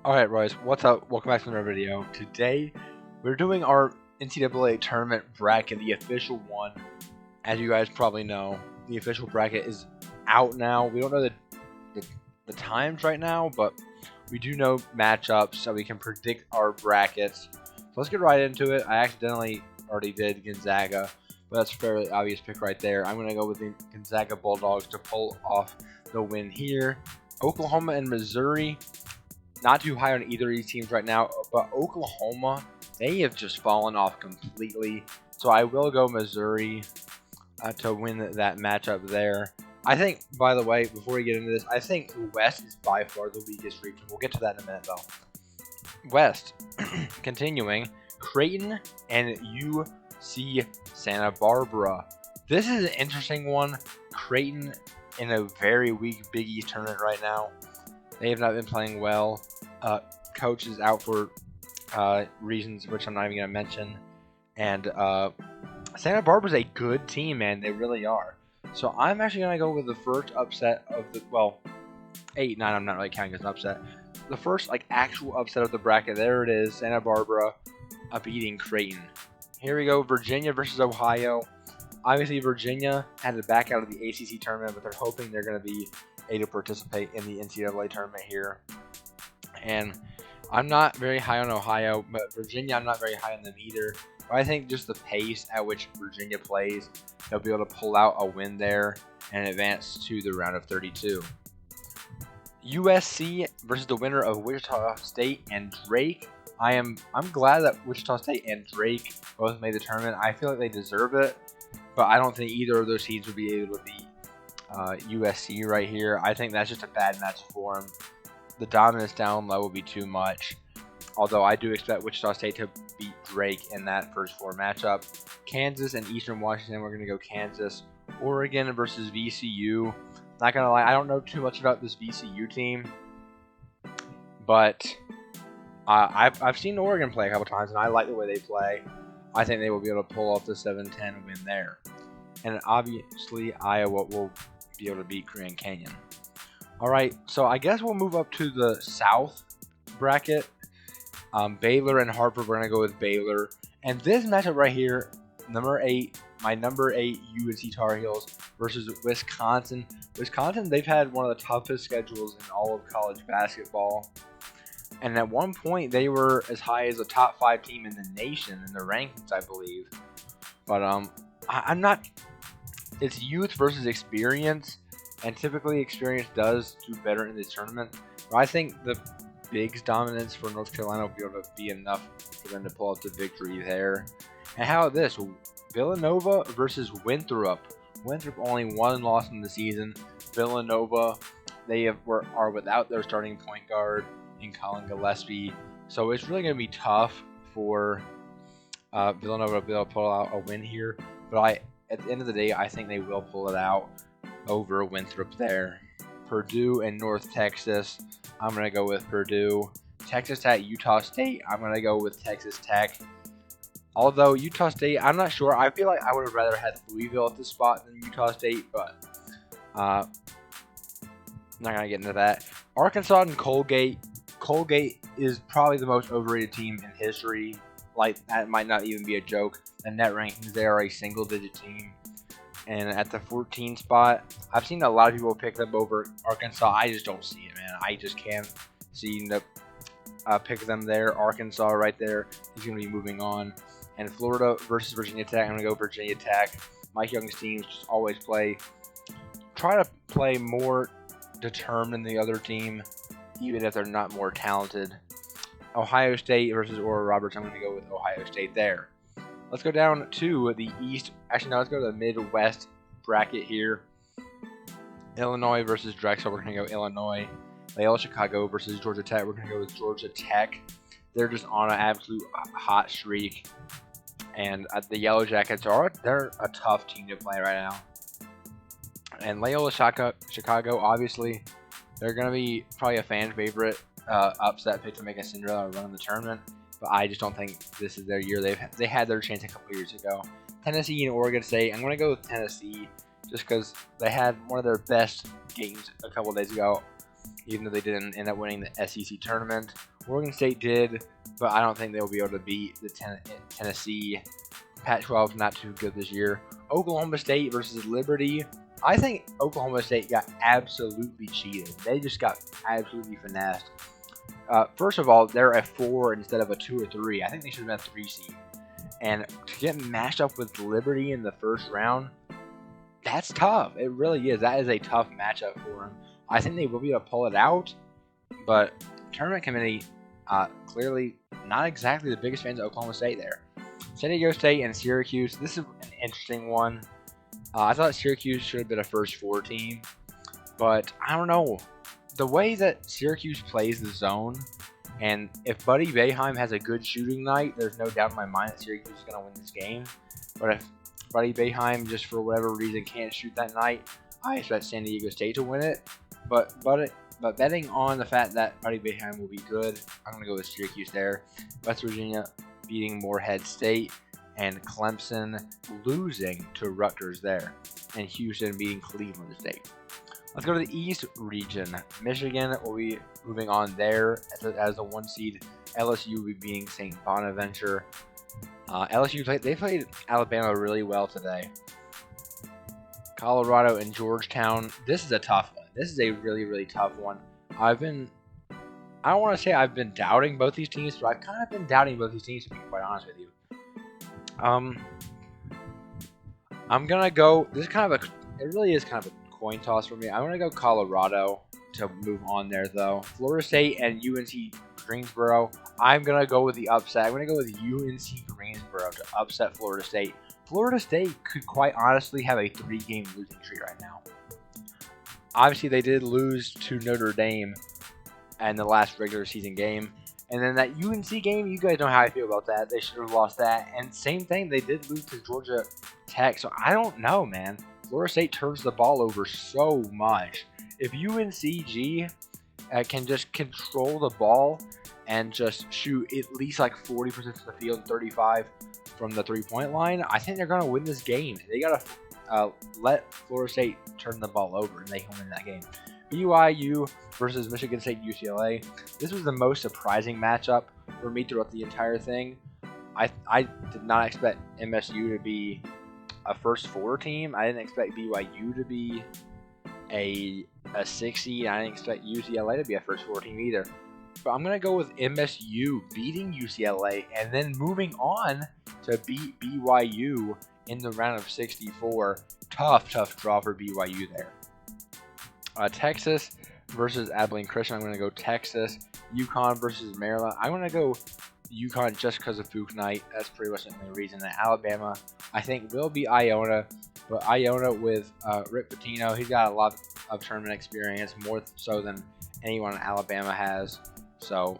Alright, Royce, what's up? Welcome back to another video. Today, we're doing our NCAA tournament bracket, the official one. As you guys probably know, the official bracket is out now. We don't know the times right now, but we do know matchups, so we can predict our brackets. So let's get right into it. I accidentally already did Gonzaga, but that's a fairly obvious pick right there. I'm going to go with the Gonzaga Bulldogs to pull off the win here. Oklahoma and Missouri. Not too high on either of these teams right now, but Oklahoma, they have just fallen off completely. So I will go Missouri to win that matchup there. I think, by the way, before we get into this, I think the West is by far the weakest region. We'll get to that in a minute, though. West, continuing, Creighton and UC Santa Barbara. This is an interesting one. Creighton in a very weak Big East tournament right now. They have not been playing well. Coach is out for reasons which I'm not even going to mention. And Santa Barbara's a good team, man. They really are. So I'm actually going to go with the first upset of the, well, 8-9 I'm not really counting as an upset. The first actual upset of the bracket. There it is, Santa Barbara beating Creighton. Here we go, Virginia versus Ohio. Obviously, Virginia had to back out of the ACC tournament, but they're hoping they're going to be able to participate in the NCAA tournament here. And I'm not very high on Ohio, but Virginia, I'm not very high on them either. But I think just the pace at which Virginia plays, they'll be able to pull out a win there and advance to the round of 32. USC versus the winner of Wichita State and Drake. I'm glad that Wichita State and Drake both made the tournament. I feel like they deserve it, but I don't think either of those teams would be able to beat USC right here. I think that's just a bad match for them. The dominance down low will be too much. Although I do expect Wichita State to beat Drake in that first four matchup. Kansas and Eastern Washington, we're going to go Kansas. Oregon versus VCU. Not going to lie, I don't know too much about this VCU team. But I've seen Oregon play a couple times, and I like the way they play. I think they will be able to pull off the 7-10 win there. And obviously, Iowa will be able to beat Grand Canyon. Alright, so I guess we'll move up to the South bracket. Baylor and Harvard, we're going to go with Baylor. And this matchup right here, my number 8 UNC Tar Heels versus Wisconsin. Wisconsin, they've had one of the toughest schedules in all of college basketball. And at one point, they were as high as a top 5 team in the nation in the rankings, I believe. But I'm not. It's youth versus experience, and typically experience does do better in this tournament. But I think the Big's dominance for North Carolina will be able to be enough for them to pull out the victory there. And how about this? Villanova versus Winthrop. Winthrop only one loss in the season. Villanova, they are without their starting point guard in Colin Gillespie. So it's really going to be tough for Villanova to be able to pull out a win here. But at the end of the day, I think they will pull it out over Winthrop there. Purdue and North Texas. I'm going to go with Purdue. Texas at Utah State. I'm going to go with Texas Tech. Although Utah State, I'm not sure. I feel like I would have rather had Louisville at this spot than Utah State, but I'm not going to get into that. Arkansas and Colgate. Colgate is probably the most overrated team in history. That might not even be a joke. The net rankings, they are a single-digit team. And at the 14 spot, I've seen a lot of people pick them over Arkansas. I just don't see it, man. I just can't see the pick them there. Arkansas right there is going to be moving on. And Florida versus Virginia Tech, I'm going to go Virginia Tech. Mike Young's teams just always try to play more determined than the other team, even if they're not more talented. Ohio State versus Oral Roberts, I'm going to go with Ohio State there. Let's go down to the East. Actually, no, let's go to the Midwest bracket here. Illinois versus Drexel, we're going to go Illinois. Loyola Chicago versus Georgia Tech, we're going to go with Georgia Tech. They're just on an absolute hot streak. And the Yellow Jackets, they're a tough team to play right now. And Loyola Chicago, obviously, they're going to be probably a fan favorite upset pick to make a Cinderella run in the tournament. But I just don't think this is their year. They had their chance a couple years ago. Tennessee and Oregon State. I'm going to go with Tennessee just because they had one of their best games a couple days ago. even though they didn't end up winning the SEC tournament. Oregon State did, but I don't think they'll be able to beat the Tennessee. Pac-12 not too good this year. Oklahoma State versus Liberty. I think Oklahoma State got absolutely cheated. They just got absolutely finessed. First of all, they're a 4 instead of a 2 or 3. I think they should have been a 3 seed. And to get matched up with Liberty in the first round, that's tough. It really is. That is a tough matchup for them. I think they will be able to pull it out, but tournament committee clearly not exactly the biggest fans of Oklahoma State there. San Diego State and Syracuse. This is an interesting one. I thought Syracuse should have been a first 4 team, but I don't know. The way that Syracuse plays the zone, and if Buddy Boeheim has a good shooting night, there's no doubt in my mind that Syracuse is going to win this game. But if Buddy Boeheim, just for whatever reason, can't shoot that night, I expect San Diego State to win it. But betting on the fact that Buddy Boeheim will be good, I'm going to go with Syracuse there. West Virginia beating Morehead State, and Clemson losing to Rutgers there, and Houston beating Cleveland State. Let's go to the East region. Michigan will be moving on there as the 1 seed. LSU will be beating St. Bonaventure. LSU played Alabama really well today. Colorado and Georgetown. This is a tough one. This is a really, really tough one. I don't want to say I've been doubting both these teams, but I've kind of been doubting both these teams, to be quite honest with you. I'm gonna go. This is kind of it really is kind of a coin toss for me. I'm gonna go Colorado to move on there, though. Florida State and UNC Greensboro. I'm gonna go with the upset. I'm gonna go with UNC Greensboro to upset Florida State. Florida State could quite honestly have a 3-game losing streak right now. Obviously, they did lose to Notre Dame in the last regular season game. And then that UNC game, you guys know how I feel about that. They should have lost that. And same thing, they did lose to Georgia Tech. So I don't know, man. Florida State turns the ball over so much. If UNCG can just control the ball and just shoot at least like 40% of the field and 35 from the 3-point line, I think they're going to win this game. They got to let Florida State turn the ball over, and they can win that game. BYU versus Michigan State UCLA. This was the most surprising matchup for me throughout the entire thing. I did not expect MSU to be a first 4 team. I didn't expect BYU to be a 6 seed. I didn't expect UCLA to be a first 4 team either. But I'm going to go with MSU beating UCLA and then moving on to beat BYU in the round of 64. Tough draw for BYU there. Texas versus Abilene Christian. I'm going to go Texas. UConn versus Maryland. I'm going to go UConn just because of Fook Night. That's pretty much the only reason. And Alabama, I think, will be Iona. But Iona with Rick Pitino, he's got a lot of tournament experience, more so than anyone in Alabama has. So,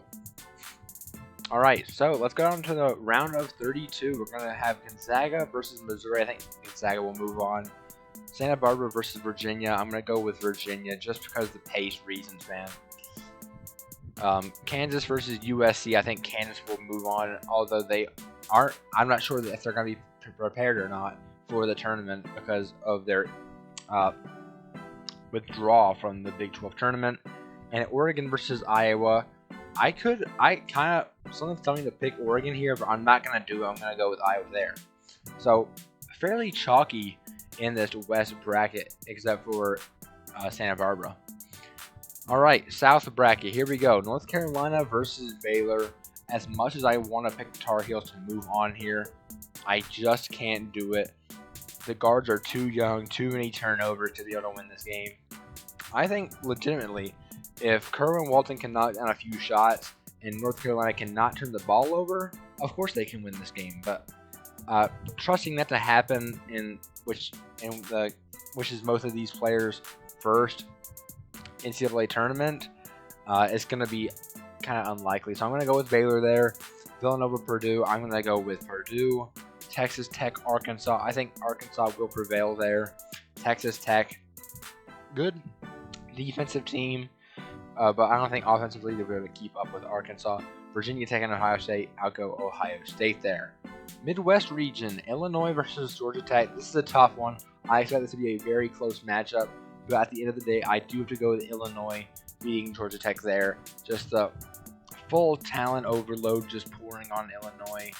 all right. So let's go on to the round of 32. We're going to have Gonzaga versus Missouri. I think Gonzaga will move on. Santa Barbara versus Virginia. I'm going to go with Virginia just because of the pace reasons, man. Kansas versus USC. I think Kansas will move on, although they aren't. I'm not sure if they're going to be prepared or not for the tournament because of their withdrawal from the Big 12 tournament. And Oregon versus Iowa. Something's telling me to pick Oregon here, but I'm not going to do it. I'm going to go with Iowa there. So, fairly chalky in this West bracket, except for Santa Barbara. All right, South bracket. Here we go. North Carolina versus Baylor. As much as I want to pick the Tar Heels to move on here, I just can't do it. The guards are too young, too many turnovers to be able to win this game. I think, legitimately, if Kerwin Walton can knock down a few shots and North Carolina cannot turn the ball over, of course they can win this game. But trusting that to happen which is most of these players' first NCAA tournament is going to be kind of unlikely. So I'm going to go with Baylor there. Villanova, Purdue. I'm going to go with Purdue. Texas Tech, Arkansas. I think Arkansas will prevail there. Texas Tech, good defensive team, but I don't think offensively they'll be able to keep up with Arkansas. Virginia Tech and Ohio State. I'll go Ohio State there. Midwest region, Illinois versus Georgia Tech. This is a tough one. I expect this to be a very close matchup But at the end of the day, I do have to go with Illinois beating Georgia Tech there. Just the full talent overload just pouring on Illinois.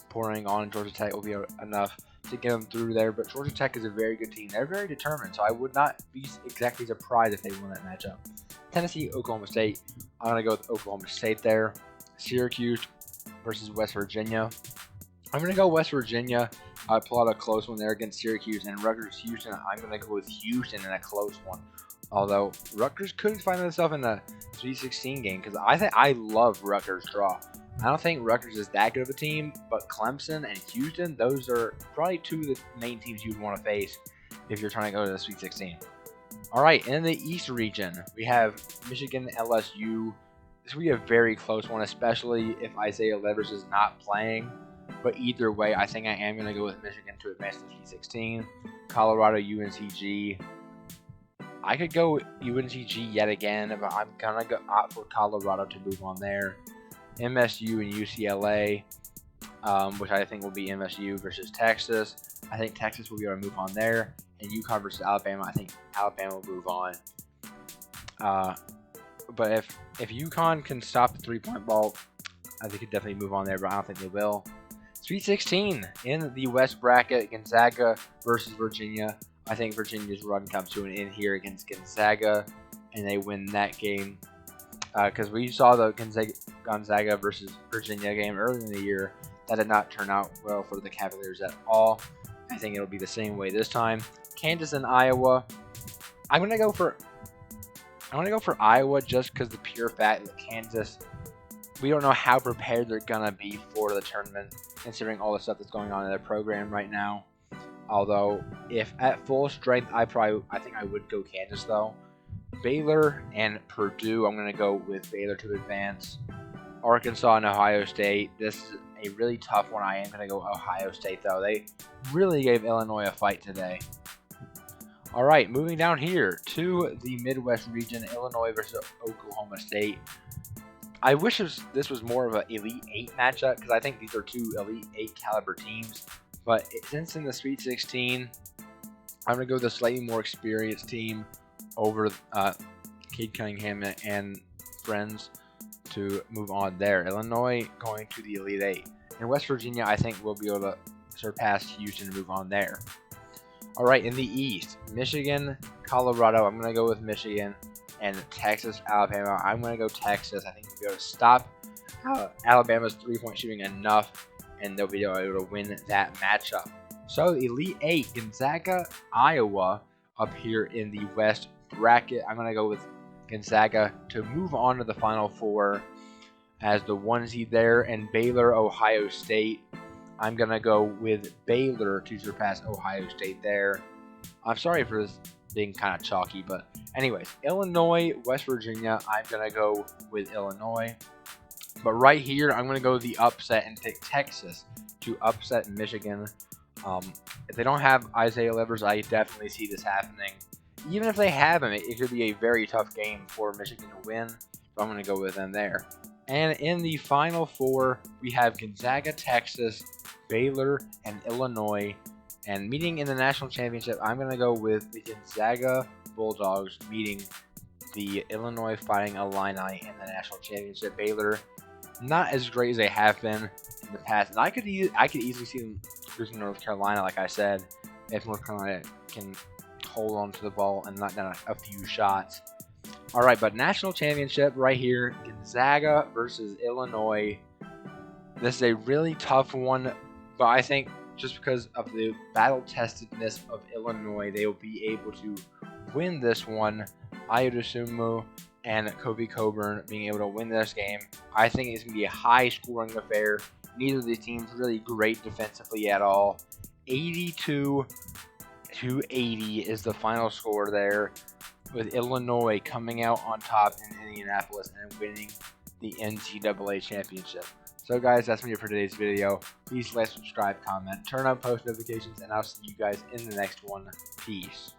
Pouring on Georgia Tech will be enough to get them through there. But Georgia Tech is a very good team. They're very determined, so I would not be exactly surprised if they won that matchup. Tennessee, Oklahoma State. I'm going to go with Oklahoma State there. Syracuse versus West Virginia. I'm going to go West Virginia. I pull out a close one there against Syracuse. And Rutgers, Houston. I'm going to go with Houston in a close one. Although Rutgers could find themselves in a Sweet 16 game, because I love Rutgers' draw. I don't think Rutgers is that good of a team, but Clemson and Houston, those are probably two of the main teams you'd want to face if you're trying to go to the Sweet 16. All right, in the East region, we have Michigan, LSU. This will be a very close one, especially if Isaiah Livers is not playing. But either way, I think I am going to go with Michigan to advance to the Sweet 16. Colorado, UNCG. I could go UNCG yet again, but I'm going to opt for Colorado to move on there. MSU and UCLA, which I think will be MSU versus Texas. I think Texas will be able to move on there. And UConn versus Alabama, I think Alabama will move on. But if UConn can stop the three-point ball, I think they could definitely move on there, but I don't think they will. Sweet 16 in the West bracket, Gonzaga versus Virginia. I think Virginia's run comes to an end here against Gonzaga, and they win that game. Because we saw the Gonzaga versus Virginia game earlier in the year. That did not turn out well for the Cavaliers at all. I think it'll be the same way this time. Kansas and Iowa. I'm gonna go for Iowa just because the pure fact that Kansas, we don't know how prepared they're gonna be for the tournament, considering all the stuff that's going on in their program right now. Although, if at full strength, I think I would go Kansas though. Baylor and Purdue, I'm going to go with Baylor to advance. Arkansas and Ohio State, this is a really tough one. I am going to go Ohio State, though. They really gave Illinois a fight today. All right, moving down here to the Midwest region, Illinois versus Oklahoma State. I wish this was more of an Elite 8 matchup, because I think these are two Elite 8 caliber teams. But since in the Sweet 16, I'm going to go with a slightly more experienced team over Cade Cunningham and friends to move on there. Illinois going to the Elite 8. And West Virginia, I think, will be able to surpass Houston and move on there. All right, in the East, Michigan, Colorado. I'm going to go with Michigan. And Texas, Alabama. I'm going to go Texas. I think we'll be able to stop Alabama's three-point shooting enough, and they'll be able to win that matchup. So, Elite 8, Gonzaga, Iowa, up here in the West bracket. I'm going to go with Gonzaga to move on to the Final Four as the 1 seed there. And Baylor, Ohio State. I'm going to go with Baylor to surpass Ohio State there. I'm sorry for this being kind of chalky, but anyways, Illinois, West Virginia. I'm going to go with Illinois. But right here, I'm going to go the upset and pick Texas to upset Michigan. If they don't have Isaiah Livers, I definitely see this happening. Even if they have him, it could be a very tough game for Michigan to win. So I'm going to go with them there. And in the Final Four, we have Gonzaga, Texas, Baylor, and Illinois. And meeting in the national championship, I'm going to go with the Gonzaga Bulldogs meeting the Illinois Fighting Illini in the national championship. Baylor, not as great as they have been in the past. And I could easily see them losing North Carolina, like I said, if North Carolina can hold on to the ball and knock down a few shots. All right, but national championship right here, Gonzaga versus Illinois. This is a really tough one, but I think just because of the battle-testedness of Illinois, they will be able to win this one. Ayo Dosunmu and Kobe Coburn being able to win this game. I think it's going to be a high-scoring affair. Neither of these teams really great defensively at all. 82-80 is the final score there, with Illinois coming out on top in Indianapolis and winning the NCAA championship. So guys, that's it for today's video. Please like, subscribe, comment, turn on post notifications, and I'll see you guys in the next one. Peace.